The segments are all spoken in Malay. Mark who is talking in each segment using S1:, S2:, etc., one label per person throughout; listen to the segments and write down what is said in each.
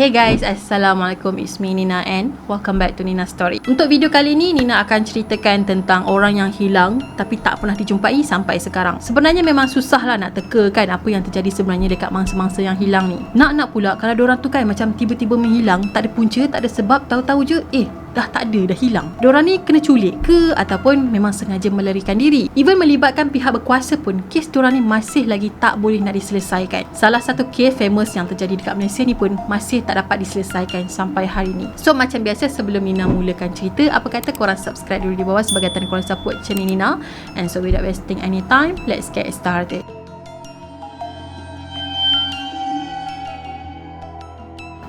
S1: Hey guys, Assalamualaikum. It's me Nina and welcome back to Nina Story. Untuk video kali ni, Nina akan ceritakan tentang orang yang hilang tapi tak pernah dijumpai sampai sekarang. Sebenarnya memang susah lah nak teka kan apa yang terjadi sebenarnya dekat mangsa-mangsa yang hilang ni. Nak pula kalau diorang tu kan macam tiba-tiba menghilang, tak ada punca, tak ada sebab, tahu-tahu je dah tak ada, dah hilang. Diorang ni kena culik ke ataupun memang sengaja melarikan diri. Even melibatkan pihak berkuasa pun, kes diorang ni masih lagi tak boleh nak diselesaikan. Salah satu kes famous yang terjadi dekat Malaysia ni pun masih tak dapat diselesaikan sampai hari ni. So macam biasa, sebelum Nina mulakan cerita, apa kata korang subscribe dulu di bawah sebagai tanda korang support channel Nina. And so without wasting any time, let's get started.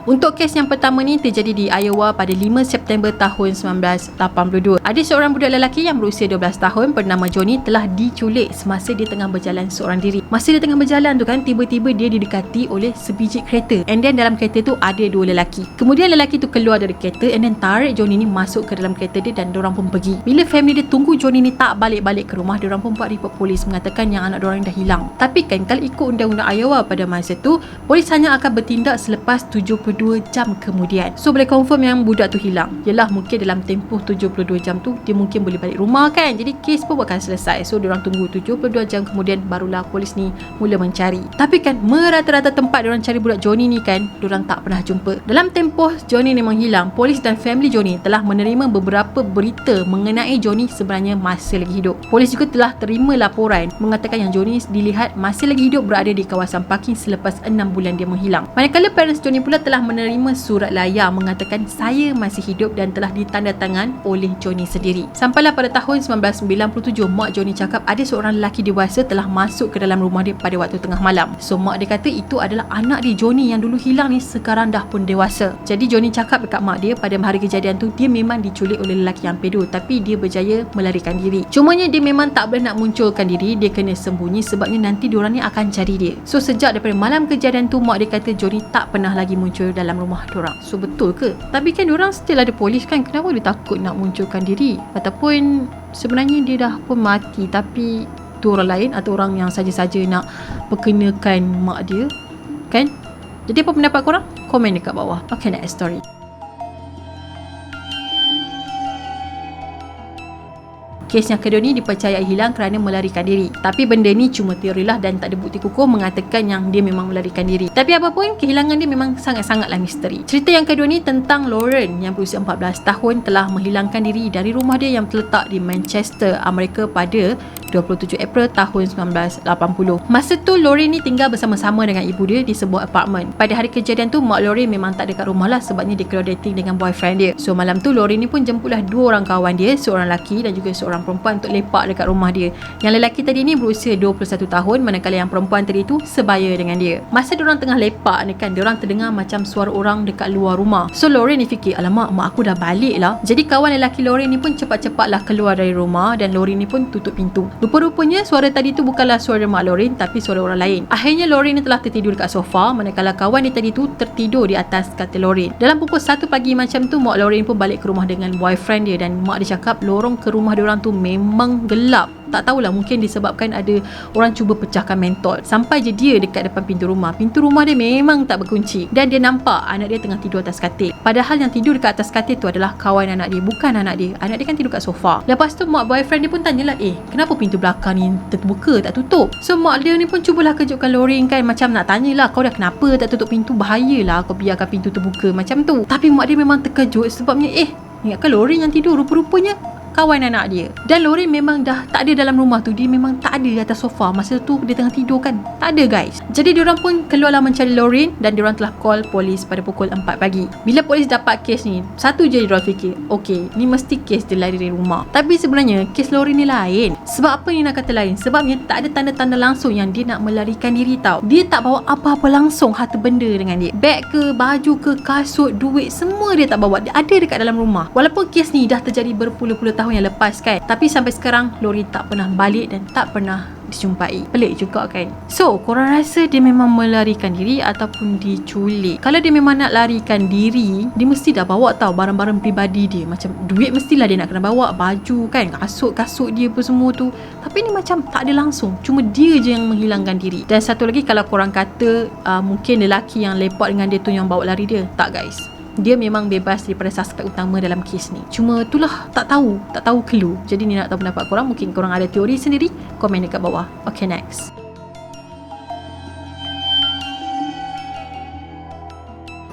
S1: Untuk kes yang pertama ni terjadi di Iowa pada 5 September tahun 1982. Ada seorang budak lelaki yang berusia 12 tahun bernama Johnny telah diculik semasa dia tengah berjalan seorang diri. Masa dia tengah berjalan tu kan, tiba-tiba dia didekati oleh sebiji kereta. And then dalam kereta tu ada dua lelaki. Kemudian lelaki tu keluar dari kereta and then tarik Johnny ni masuk ke dalam kereta dia dan diorang pun pergi. Bila family dia tunggu Johnny ni tak balik-balik ke rumah, diorang pun buat report polis mengatakan yang anak diorang dah hilang. Tapi kan kalau ikut undang-undang Iowa pada masa tu, polis hanya akan bertindak selepas 72 jam kemudian. So boleh confirm yang budak tu hilang. Yelah, mungkin dalam tempoh 72 jam tu dia mungkin boleh balik rumah kan. Jadi kes pun akan selesai. So diorang tunggu 72 jam kemudian barulah polis ni mula mencari. Tapi kan merata-rata tempat diorang cari budak Johnny ni kan, diorang tak pernah jumpa. Dalam tempoh Johnny ni menghilang, polis dan family Johnny telah menerima beberapa berita mengenai Johnny sebenarnya masih lagi hidup. Polis juga telah terima laporan mengatakan yang Johnny dilihat masih lagi hidup berada di kawasan parking selepas 6 bulan dia menghilang. Manakala parents Johnny pula telah menerima surat layar mengatakan saya masih hidup dan telah ditandatangan oleh Johnny sendiri. Sampailah pada tahun 1997, mak Johnny cakap ada seorang lelaki dewasa telah masuk ke dalam rumah dia pada waktu tengah malam. So mak dia kata itu adalah anak dia Johnny yang dulu hilang ni, sekarang dah pun dewasa. Jadi Johnny cakap dekat mak dia pada hari kejadian tu dia memang diculik oleh lelaki yang pedo, tapi dia berjaya melarikan diri. Cumanya dia memang tak boleh nak munculkan diri, dia kena sembunyi sebabnya nanti diorang ni akan cari dia. So sejak daripada malam kejadian tu, mak dia kata Johnny tak pernah lagi muncul dalam rumah diorang. So betul ke? Tapi kan diorang still ada polis kan, kenapa dia takut nak munculkan diri? Ataupun sebenarnya dia dah pun mati tapi tu orang lain atau orang yang saja-saja nak perkenakan mak dia kan? Jadi apa pendapat korang? Komen dekat bawah. Okay, next story. Kes yang kedua ni dipercayai hilang kerana melarikan diri. Tapi benda ni cuma teori lah dan tak ada bukti kukuh mengatakan yang dia memang melarikan diri. Tapi apapun, kehilangan dia memang sangat-sangatlah misteri. Cerita yang kedua ni tentang Lauren yang berusia 14 tahun telah menghilangkan diri dari rumah dia yang terletak di Manchester, Amerika pada 27 April tahun 1980. Masa tu Lauren ni tinggal bersama-sama dengan ibu dia di sebuah apartmen. Pada hari kejadian tu, mak Lauren memang tak dekat rumah lah sebabnya dia keluar dating dengan boyfriend dia. So malam tu Lauren ni pun jemputlah dua orang kawan dia, seorang lelaki dan juga seorang perempuan untuk lepak dekat rumah dia. Yang lelaki tadi ni berusia 21 tahun manakala yang perempuan tadi tu sebaya dengan dia. Masa diorang tengah lepak ni kan, diorang terdengar macam suara orang dekat luar rumah. So Lauren ni fikir, alamak, mak aku dah balik lah. Jadi kawan lelaki Lauren ni pun cepat-cepatlah keluar dari rumah dan Lauren ni pun tutup pintu. Rupa-rupanya suara tadi tu bukanlah suara mak Lauren tapi suara orang lain. Akhirnya Lauren ni telah tertidur dekat sofa manakala kawan dia tadi tu tertidur di atas katil Lauren. Dalam pukul 1 pagi macam tu, mak Lauren pun balik ke rumah dengan boyfriend dia dan mak dia cakap lorong ke rumah diorang tu memang gelap. Tak tahulah, mungkin disebabkan ada orang cuba pecahkan mentol. Sampai je dia dekat depan pintu rumah. Pintu rumah dia memang tak berkunci dan dia nampak anak dia tengah tidur atas katil. Padahal yang tidur dekat atas katil tu adalah kawan anak dia, bukan anak dia. Anak dia kan tidur kat sofa. Lepas tu mak boyfriend dia pun tanyalah, kenapa pintu belakang ni terbuka tak tutup? So mak dia ni pun cubalah kejutkan Lauren kan, macam nak tanyalah, kau dah kenapa tak tutup pintu? Bahayalah kau biarkan pintu terbuka macam tu. Tapi mak dia memang terkejut sebabnya ingatkan Lauren yang tidur, rupa-rupanya kawan anak dia. Dan Lauren memang dah tak ada dalam rumah tu. Dia memang tak ada atas sofa. Masa tu dia tengah tidur kan. Tak ada guys. Jadi diorang pun keluarlah mencari Lauren dan diorang telah call polis pada pukul 4 pagi. Bila polis dapat kes ni, satu je diorang fikir, okey, ni mesti kes dia lari dari rumah. Tapi sebenarnya kes Lauren ni lain. Sebab apa ni nak kata lain? Sebabnya tak ada tanda-tanda langsung yang dia nak melarikan diri tau. Dia tak bawa apa-apa langsung harta benda dengan dia. Beg ke, baju ke, kasut, duit, semua dia tak bawa. Dia ada dekat dalam rumah. Walaupun kes ni dah terjadi berpuluh-puluh tahun yang lepas kan, tapi sampai sekarang Lauren tak pernah balik dan tak pernah dijumpai. Pelik juga kan. So korang rasa dia memang melarikan diri ataupun diculik? Kalau dia memang nak larikan diri, dia mesti dah bawa tahu barang-barang peribadi dia. Macam duit mestilah dia nak kena bawa, baju kan, kasut-kasut dia pun semua tu. Tapi ni macam tak ada langsung, cuma dia je yang menghilangkan diri. Dan satu lagi, kalau korang kata mungkin lelaki yang lepak dengan dia tu yang bawa lari dia, tak guys, dia memang bebas daripada suspek utama dalam kes ni. Cuma itulah, tak tahu clue. Jadi ni nak tahu pendapat korang. Mungkin korang ada teori sendiri, komen dekat bawah. Okay, next.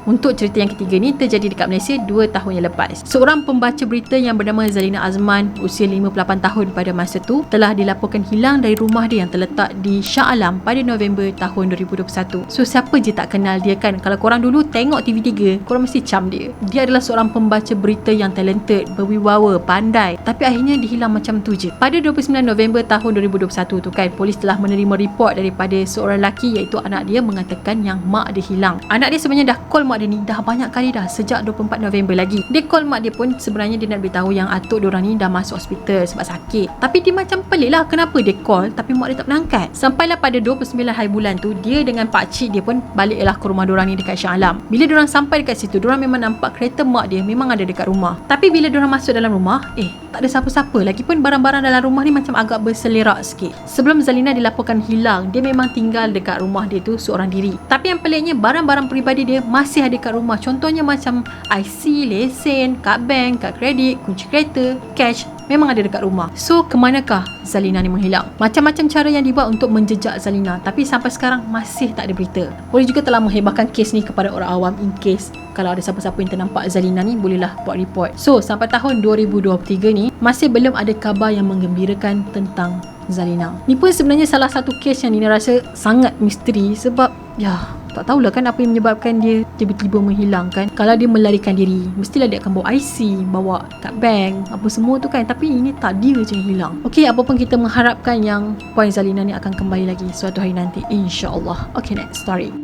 S1: Untuk cerita yang ketiga ni terjadi dekat Malaysia 2 tahun yang lepas. Seorang pembaca berita yang bernama Zalina Azman, usia 58 tahun pada masa tu, telah dilaporkan hilang dari rumah dia yang terletak di Shah Alam pada November tahun 2021. So siapa je tak kenal dia kan? Kalau korang dulu tengok TV3, korang mesti cam dia. Dia adalah seorang pembaca berita yang talented, berwibawa, pandai, tapi akhirnya dihilang macam tu je. Pada 29 November tahun 2021 tu kan, polis telah menerima report daripada seorang lelaki, iaitu anak dia, mengatakan yang mak dia hilang. Anak dia sebenarnya dah call mak dia ni dah banyak kali dah, sejak 24 November lagi. Dia call mak dia pun sebenarnya dia nak beritahu yang atuk diorang ni dah masuk hospital sebab sakit. Tapi dia macam pelik lah, kenapa dia call tapi mak dia tak pernah angkat. Sampailah pada 29 hari bulan tu, dia dengan pakcik dia pun baliklah ke rumah diorang ni dekat Shah Alam. Bila diorang sampai dekat situ, diorang memang nampak kereta mak dia memang ada dekat rumah. Tapi bila diorang masuk dalam rumah, tak ada siapa-siapa. Lagipun barang-barang dalam rumah ni macam agak berselerak sikit. Sebelum Zalina dilaporkan hilang, dia memang tinggal dekat rumah dia tu seorang diri. Tapi yang peliknya, barang-barang peribadi dia masih ada kat rumah. Contohnya macam IC, lesen, kad bank, kad kredit, kunci kereta, cash, memang ada dekat rumah. So kemanakah Zalina ni menghilang? Macam-macam cara yang dibuat untuk menjejak Zalina, tapi sampai sekarang masih tak ada berita. Polis juga telah menghebahkan kes ni kepada orang awam, in case kalau ada siapa-siapa yang ternampak Zalina ni, bolehlah buat report. So sampai tahun 2023 ni masih belum ada khabar yang menggembirakan tentang Zalina. Ni pun sebenarnya salah satu kes yang Nina rasa sangat misteri, sebab tak tahulah kan apa yang menyebabkan dia tiba-tiba menghilang kan. Kalau dia melarikan diri, mestilah dia akan bawa IC, bawa kad bank, apa semua tu kan. Tapi ini tak, dia je yang hilang. Okay, apa pun kita mengharapkan yang Puan Zalina ni akan kembali lagi suatu hari nanti, insyaAllah. Okay, next story.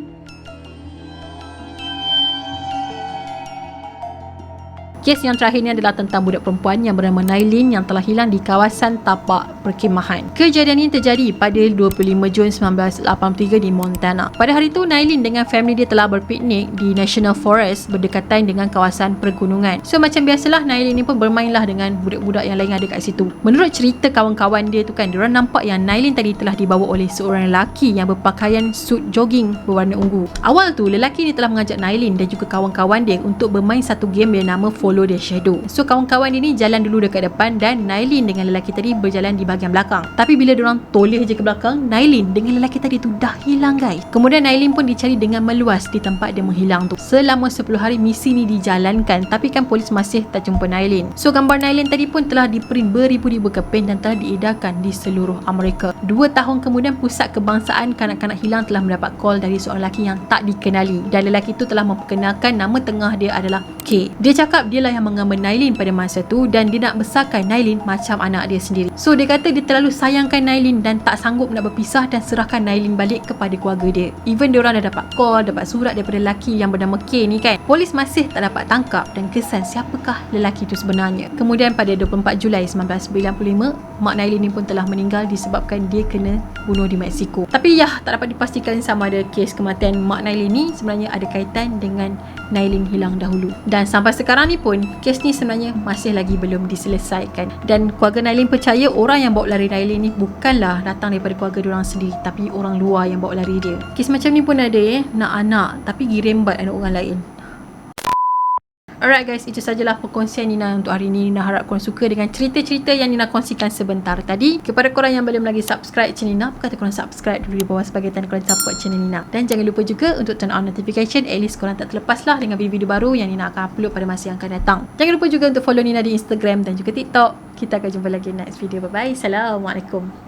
S1: Kes yang terakhir ni adalah tentang budak perempuan yang bernama Nailin yang telah hilang di kawasan tapak perkemahan. Kejadian ini terjadi pada 25 Jun 1983 di Montana. Pada hari itu, Nailin dengan family dia telah berpiknik di National Forest berdekatan dengan kawasan pergunungan. So macam biasalah, Nailin ni pun bermainlah dengan budak-budak yang lain ada kat situ. Menurut cerita kawan-kawan dia tu kan, diorang nampak yang Nailin tadi telah dibawa oleh seorang lelaki yang berpakaian suit jogging berwarna ungu. Awal tu, lelaki ni telah mengajak Nailin dan juga kawan-kawan dia untuk bermain satu game yang nama Follow the Shadow. So kawan-kawan dia ni jalan dulu dekat depan dan Nailin dengan lelaki tadi berjalan di bahagian belakang. Tapi bila diorang toleh je ke belakang, Nailin dengan lelaki tadi tu dah hilang guys. Kemudian Nailin pun dicari dengan meluas di tempat dia menghilang tu. Selama 10 hari misi ni dijalankan, tapi kan polis masih tak jumpa Nailin. So gambar Nailin tadi pun telah diprint beribu-ribu keping dan telah diedarkan di seluruh Amerika. 2 tahun kemudian, Pusat Kebangsaan Kanak-Kanak Hilang telah mendapat call dari seorang lelaki yang tak dikenali, dan lelaki itu telah memperkenalkan nama tengah dia adalah K. Dia cakap dia lah yang mengambil Nailin pada masa tu dan dia nak besarkan Nailin macam anak dia sendiri. So dia kata dia terlalu sayangkan Nailin dan tak sanggup nak berpisah dan serahkan Nailin balik kepada keluarga dia. Even diorang dah dapat call, dapat surat daripada lelaki yang bernama K ni kan, polis masih tak dapat tangkap dan kesan siapakah lelaki itu sebenarnya. Kemudian pada 24 Julai 1995, mak Nailin ni pun telah meninggal disebabkan dia kena bunuh di Mexico. Tapi tak dapat dipastikan sama ada kes kematian mak Nailin ni sebenarnya ada kaitan dengan Nailin hilang dahulu. Dan sampai sekarang ni pun kes ni sebenarnya masih lagi belum diselesaikan. Dan keluarga Nailin percaya orang yang bawa lari Nailin ni bukanlah datang daripada keluarga diorang sendiri, tapi orang luar yang bawa lari dia. Kes macam ni pun ada nak anak tapi girembat anak orang lain. Alright guys, itu sajalah perkongsian Nina untuk hari ini. Nina harap korang suka dengan cerita-cerita yang Nina kongsikan sebentar tadi. Kepada korang yang belum lagi subscribe channel Nina, kata korang subscribe dulu di bawah sebagai tanda korang support channel Nina. Dan jangan lupa juga untuk turn on notification, at least korang tak terlepas lah dengan video-video baru yang Nina akan upload pada masa yang akan datang. Jangan lupa juga untuk follow Nina di Instagram dan juga TikTok. Kita akan jumpa lagi next video. Bye bye. Assalamualaikum.